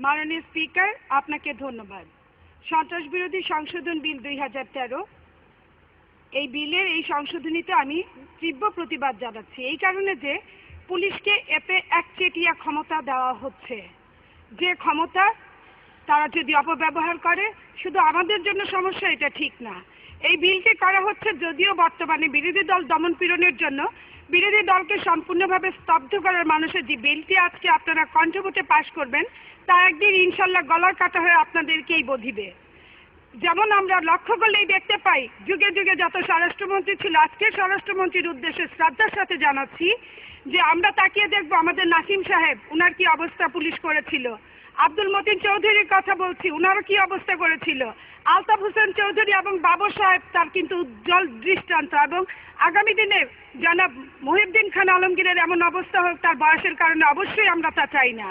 মাননীয় স্পিকার, আপনাকে ধন্যবাদ। সন্ত্রাস বিরোধী সংশোধন বিল 2013, এই বিলের এই সংশোধনীতে আমি তীব্র প্রতিবাদ জানাচ্ছি। এই কারণে যে পুলিশকে এতে একচেটিয়া ক্ষমতা দেওয়া হচ্ছে, যে ক্ষমতা তারা যদি অপব্যবহার করে শুধু আমাদের জন্য সমস্যা, এটা ঠিক না। এই বিলটি করা হচ্ছে যদিও বর্তমানে বিরোধী দল দমন পীড়নের জন্য, বিরোধী দলকে সম্পূর্ণভাবে স্তব্ধ করার মানুষের যে বিলটি আজকে আপনারা কণ্ঠভোটে পাশ করবেন, তা একদিন ইনশাল্লাহ গলার কাটা হয়ে আপনাদেরকেই বধিবে। যেমন আমরা লক্ষ্য করলেই দেখতে পাই, যুগে যুগে যত স্বরাষ্ট্রমন্ত্রী ছিল, আজকের স্বরাষ্ট্রমন্ত্রীর উদ্দেশ্যে শ্রদ্ধার সাথে জানাচ্ছি যে আমরা তাকিয়ে দেখবো আমাদের নাসিম সাহেব, উনার কি অবস্থা পুলিশ করেছিল। আব্দুল মতিন চৌধুরীর কথা বলছি, উনারও কি অবস্থা করেছিল। আলতাফ হোসেন চৌধুরী এবং বাবর সাহেব তার কিন্তু উজ্জ্বল দৃষ্টান্ত, এবং আগামী দিনে জনাব মহিউদ্দিন খান আলমগীরের এমন অবস্থা হোক তার বয়সের কারণে, অবশ্যই আমরা তা চাই না।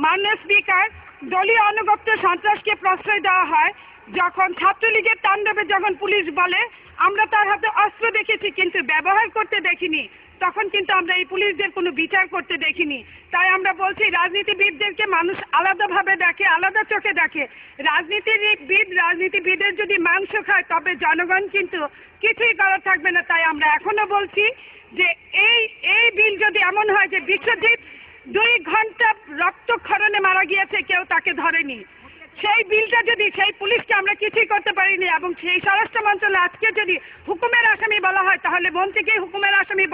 মাননীয় স্পিকার, দলীয় অনুগত সন্ত্রাসকে প্রশ্রয় দেওয়া হয় যখন ছাত্রলীগের তাণ্ডবে যখন পুলিশ বলে আমরা তার হাতে অস্ত্র দেখেছি কিন্তু ব্যবহার করতে দেখিনি, তখন কিন্তু আমরা এই পুলিশদের কোনো বিচার করতে দেখিনি। তাই আমরা বলছি রাজনীতিবিদদেরকে মানুষ আলাদাভাবে দেখে, আলাদা চোখে দেখে। রাজনীতিবিদের যদি মাংস খায় তবে জনগণ কিন্তু কিছুই করার থাকবে না। তাই আমরা এখনো বলছি যে এই বিল যদি এমন হয় যে বিশ্বজিৎ 2 ঘন্টা রক্তক্ষরণে মারা গিয়েছে, কেউ তাকে ধরেনি, সেই বিলটা যদি সেই পুলিশকে আমরা কিছুই করতে পারিনি, এবং সেই স্বরাষ্ট্র মন্ত্রণালয় আজকে যদি হুকুমের আসামি বলা হয় তাহলে মন্ত্রীকেই হুকুমের আসামি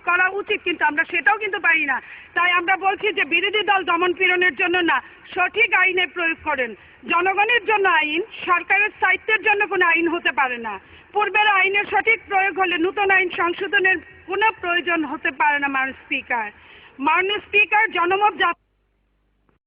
করা উচিত, কিন্তু আমরা সেটাও কিন্তু পারি না। তাই আমরা বলছি যে বিরোধী দল দমন পীড়নের জন্য না, সঠিক আইনের প্রয়োগ করেন। জনগণের জন্য আইন, সরকারের সাহিত্যের জন্য কোনো আইন হতে পারে না। পূর্বের আইনের সঠিক প্রয়োগ হলে নতুন আইন সংশোধনের কোনো প্রয়োজন হতে পারে না। মাননীয় স্পিকার, জনমত